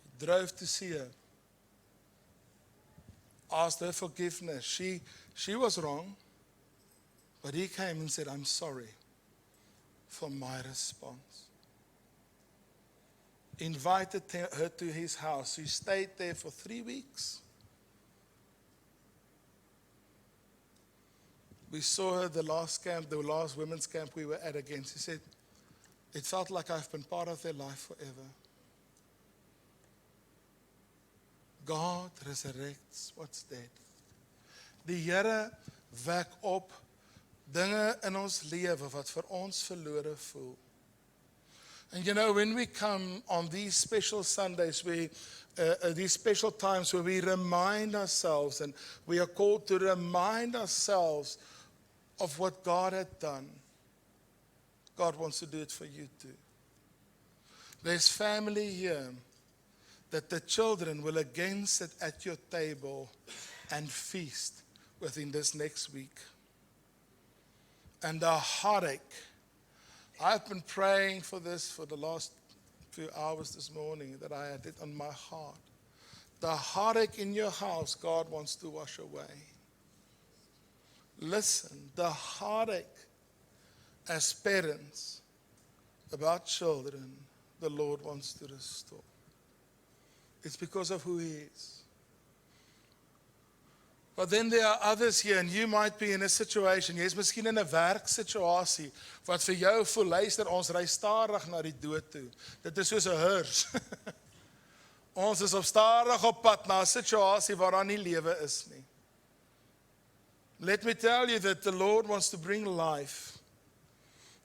C: He drove to see her. Asked her forgiveness. She was wrong. But he came and said, I'm sorry for my response. Invited her to his house. She stayed there for 3 weeks. We saw her the last women's camp we were at again. She said, it felt like I've been part of their life forever. God resurrects what's dead. Die Here wek op dinge in ons lewe wat vir ons verlore voel. And you know, when we come on these special Sundays, these special times where we remind ourselves, and we are called to remind ourselves of what God had done. God wants to do it for you too. There's family here that the children will again sit at your table and feast within this next week. And the heartache, I've been praying for this for the last few hours this morning, that I had it on my heart. The heartache in your house, God wants to wash away. Listen, the heartache as parents about children, the Lord wants to restore. It's because of who He is. But then there are others here, and you might be in a situation, jy is miskien in 'n werksituasie, wat vir jou voel, luister, ons ry stadig na die dood toe. Dit is soos 'n hearse. Ons is stadig op pad na 'n situasie waar daar nie lewe is nie. Let me tell you that the Lord wants to bring life.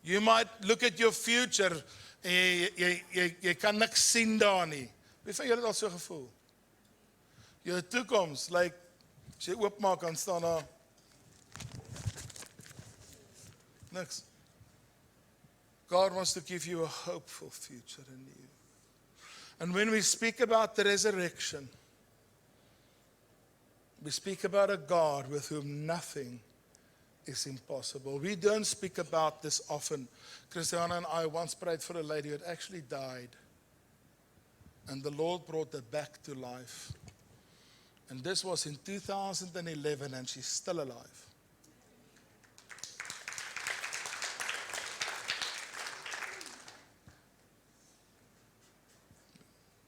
C: You might look at your future, jy kan niks sien daar nie. Wie van julle het al so gevoel? Jou toekoms, like, as jy oopmaak, dan staan daar niks. God wants to give you a hopeful future in you. And when we speak about the resurrection, we speak about a God with whom nothing is impossible. We don't speak about this often. Christiana and I once prayed for a lady who had actually died, and the Lord brought her back to life. And this was in 2011, and she's still alive.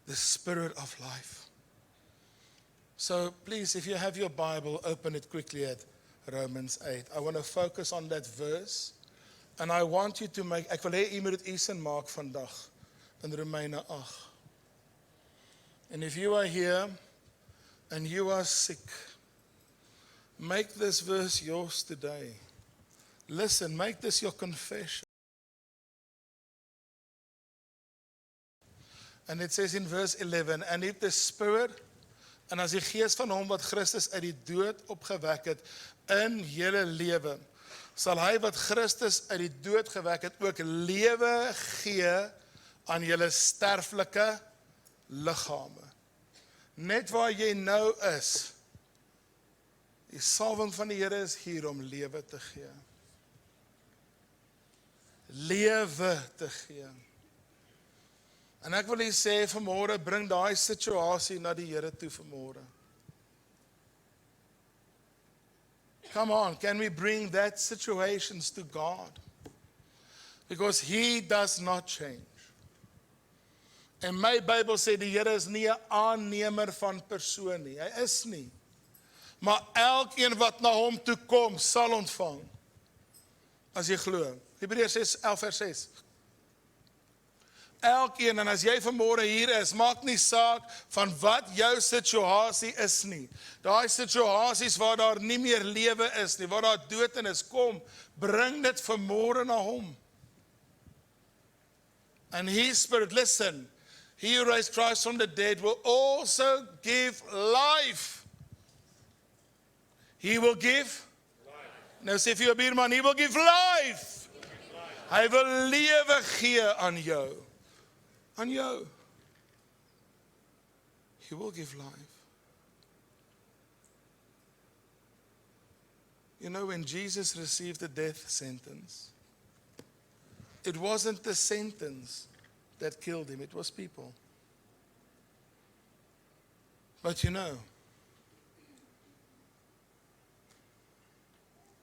C: The Spirit of life. So please, if you have your Bible, open it quickly at Romans 8. I want to focus on that verse. And I want you to make, ek wil hê u moet dit sin maak vandag in Romeine 8. And if you are here and you are sick, make this verse yours today. Listen, make this your confession. And it says in verse 11, and if the Spirit, en as die gees van hom wat Christus uit die dood opgewek het in julle lewe, sal hy wat Christus uit die dood gewek het ook lewe gee aan julle sterflike liggame. Net waar jy nou is, die salwing van die Here is hier om lewe te gee. Lewe te gee. En ek wil sê vanmôre, bring daai situasie na die Here toe vanmôre. Come on, can we bring that situations to God? Because He does not change. En my Bybel sê die Here is nie 'n aannemer van persoon nie. Hy is nie. Maar elkeen wat na hom toe kom, sal ontvang. As jy glo. Hebreërs 6:11 vers 6. Elkeen, en as jy vanmôre hier is, maak nie saak van wat jou situasie is nie. Daai situasies waar daar nie meer lewe is nie, waar daar dood in is, kom, bring dit vanmôre na hom. And his spirit, listen, he who raised Christ from the dead will also give life. He will give life. Nou sê vir jou buurman, he will give life. Hy wil lewe gee aan jou. Aan jou. He will give life. You know, when Jesus received the death sentence, it wasn't the sentence that killed him, it was people. But you know,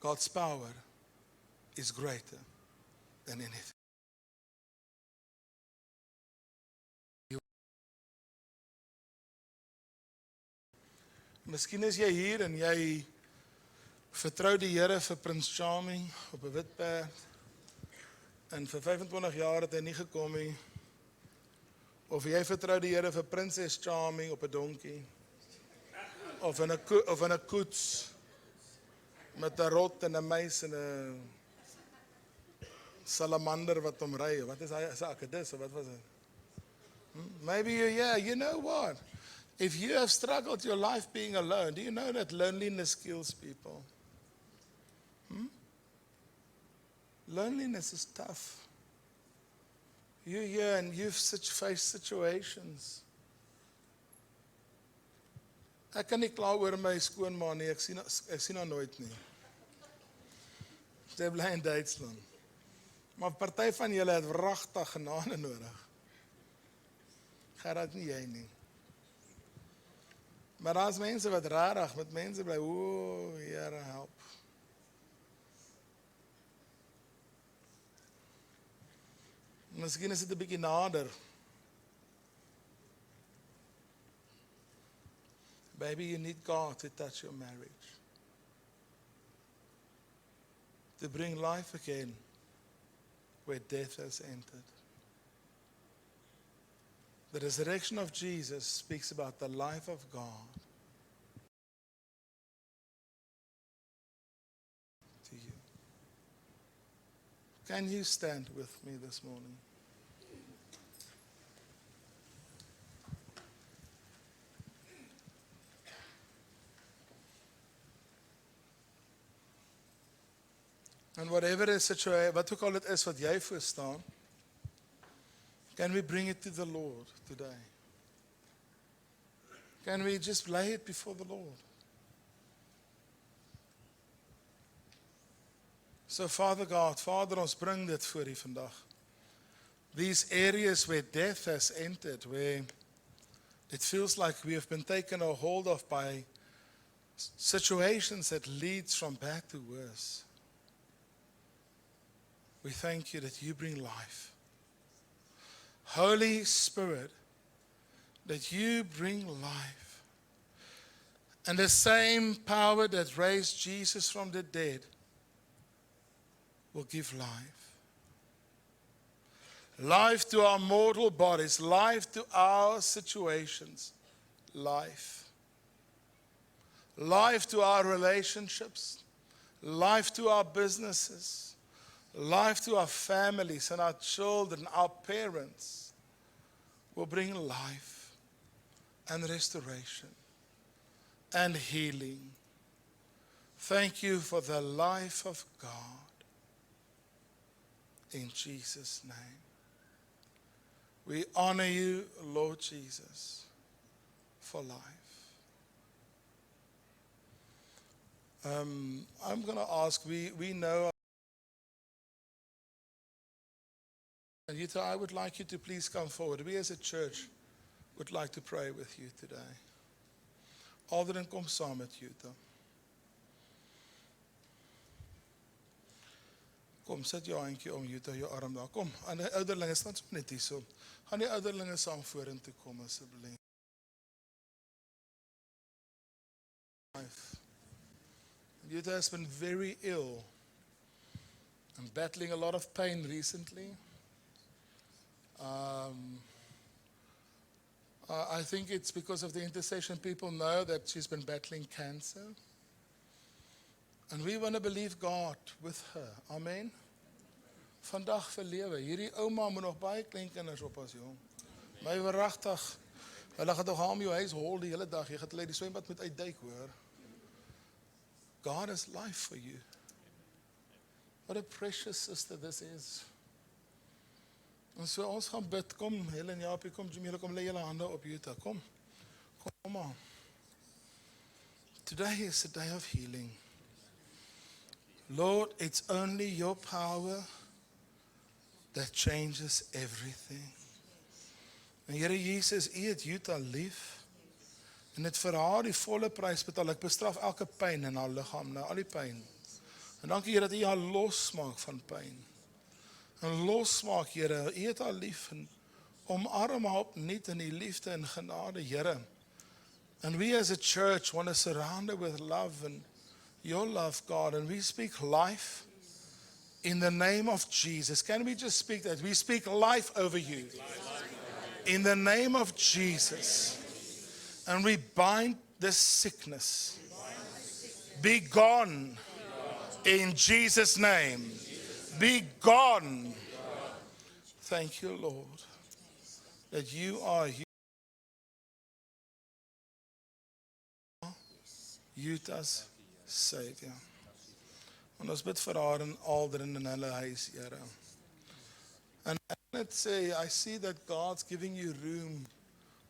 C: God's power is greater than anything. Miskien is jy hier en jy vertrou die Here vir Prins Charming op 'n wit perd. En vir 25 jaar het hy nie gekom nie. Of jy vertrou die Here vir Prinses Charming op 'n donkie. Of in 'n koets met 'n rot en 'n muis en 'n salamander wat hom ry. Wat is hy? Is hy 'n akedus of wat was dit? Maybe you know what? If you have struggled your life being alone, do you know that loneliness kills people? Loneliness is tough. You're here and you've faced situations. Ek kan nie kla oor my skoonma nie, ek sien haar nooit nie. Sy bly in Duitsland. Maar party van julle het wragtig genade nodig. Gerard nie jy nie. Maar daar's mense wat rarig met mense bly, o, Here help. Miskien is dit 'n bietjie nader. Baby, you need God to touch your marriage. To bring life again where death has entered. The resurrection of Jesus speaks about the life of God to you. Can you stand with me this morning? And whatever is situation, wat ook al dit is wat jy voor staan, can we bring it to the Lord today? Can we just lay it before the Lord? So Father God, Vader, ons bring dit voor U vandag. These areas where death has entered, where it feels like we have been taken a hold of by situations that leads from bad to worse. We thank you that you bring life. Holy Spirit, that you bring life. And the same power that raised Jesus from the dead will give life. Life to our mortal bodies, life to our situations, life. Life to our relationships, life to our businesses, life to our families and our children, our parents, will bring life and restoration and healing. Thank you for the life of God. In Jesus' name. We honor you, Lord Jesus, for life. I'm going to ask, we know. And Yuta, I would like you to please come forward. We as a church would like to pray with you today. Alderman, kom saam met Yuta. Kom, sit jou handjie om Jutta, jou arm daar. Kom, aan die ouderlinge, staan so net hier so. Gaan die ouderlinge saam vorentoe kom, asseblief. Jutta has been very ill and battling a lot of pain recently. I think it's because of the intercession. People know that she's been battling cancer. And we want to believe God with her. Amen. Vandag vir lewe. Hierdie ouma moet nog baie kleinkinders oppas, jong. My verragtig. Hulle gaan tog haar om jou huis hol die hele dag. Jy gaan hulle die swembad moet uitduik, hoor. God has life for you. What a precious sister this is. En so ons gaan bid. Kom, Helen, Jaapie, kom, Jamila, kom, lê julle hande op Jutta. Kom aan. Today is a day of healing. Lord, it's only your power that changes everything. En Here Jesus, U het Jutta lief. En het vir haar die volle prys betaal. Ek bestraf elke pyn in haar liggaam, nou al die pyn. En dankie Here dat U haar losmaak van pyn. En losmaak, Here, U het haar lief en omarm haar opnuut in die liefde en genade, Here. And we as a church want to surround her with love and your love, God. And we speak life in the name of Jesus. Can we just speak that? We speak life over you. In the name of Jesus. And we bind this sickness. Be gone. In Jesus' name. Be gone. Thank you, Lord, that you are Jutta's Savior. En ons bid vir haar en Aldrin in hulle huis, Here. And let's say, I see that God's giving you room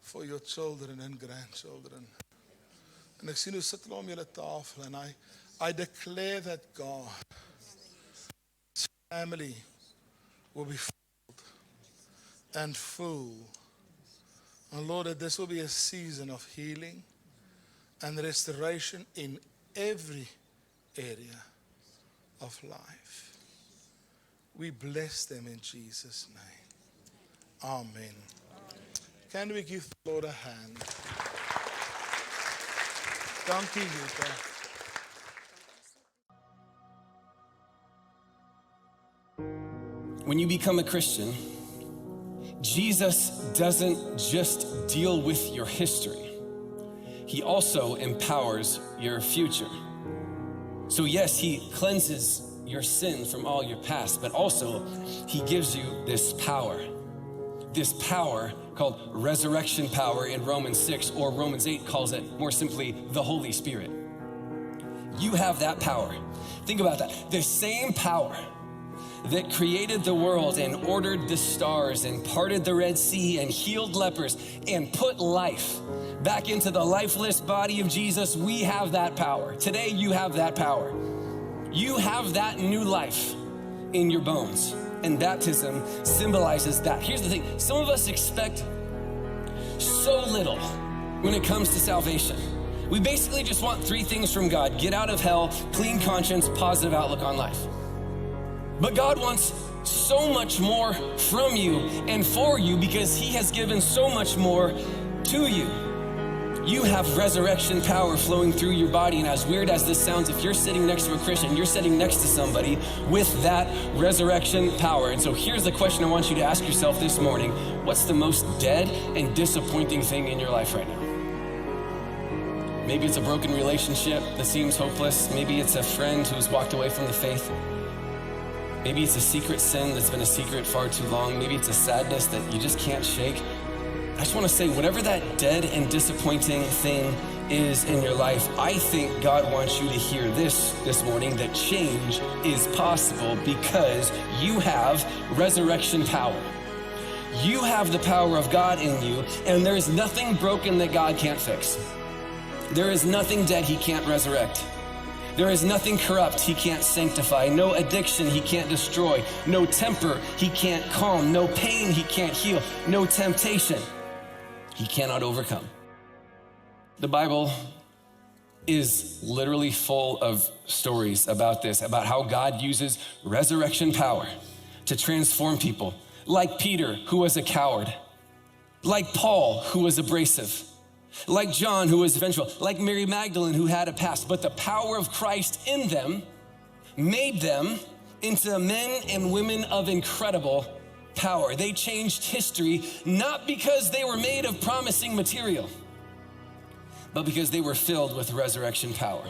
C: for your children and grandchildren. En ek sien hoe sit hulle om julle tafel, en I declare that God's family will be filled and full. And Lord, that this will be a season of healing and restoration in every area of life. We bless them in Jesus' name. Amen. Can we give the Lord a hand? Dankie, Jutta.
D: When you become a Christian, Jesus doesn't just deal with your history. He also empowers your future. So yes, He cleanses your sin from all your past, but also He gives you this power called resurrection power in Romans 6, or Romans 8 calls it more simply the Holy Spirit. You have that power. Think about that. The same power that created the world and ordered the stars and parted the Red Sea and healed lepers and put life back into the lifeless body of Jesus, we have that power. Today you have that power. You have that new life in your bones. And baptism symbolizes that. Here's the thing, some of us expect so little when it comes to salvation. We basically just want three things from God: get out of hell, clean conscience, positive outlook on life. But God wants so much more from you and for you because He has given so much more to you. You have resurrection power flowing through your body, and as weird as this sounds, if you're sitting next to a Christian, you're sitting next to somebody with that resurrection power. And so here's the question I want you to ask yourself this morning: what's the most dead and disappointing thing in your life right now? Maybe it's a broken relationship that seems hopeless. Maybe it's a friend who's walked away from the faith. Maybe it's a secret sin that's been a secret far too long. Maybe it's a sadness that you just can't shake. I just want to say, whatever that dead and disappointing thing is in your life, I think God wants you to hear this morning, that change is possible because you have resurrection power. You have the power of God in you, and there is nothing broken that God can't fix. There is nothing dead He can't resurrect. There is nothing corrupt He can't sanctify, no addiction He can't destroy, no temper He can't calm, no pain He can't heal, no temptation He cannot overcome. The Bible is literally full of stories about this, about how God uses resurrection power to transform people, like Peter, who was a coward, like Paul, who was abrasive, like John, who was vengeful, like Mary Magdalene, who had a past. But the power of Christ in them made them into men and women of incredible power. They changed history, not because they were made of promising material, but because they were filled with resurrection power.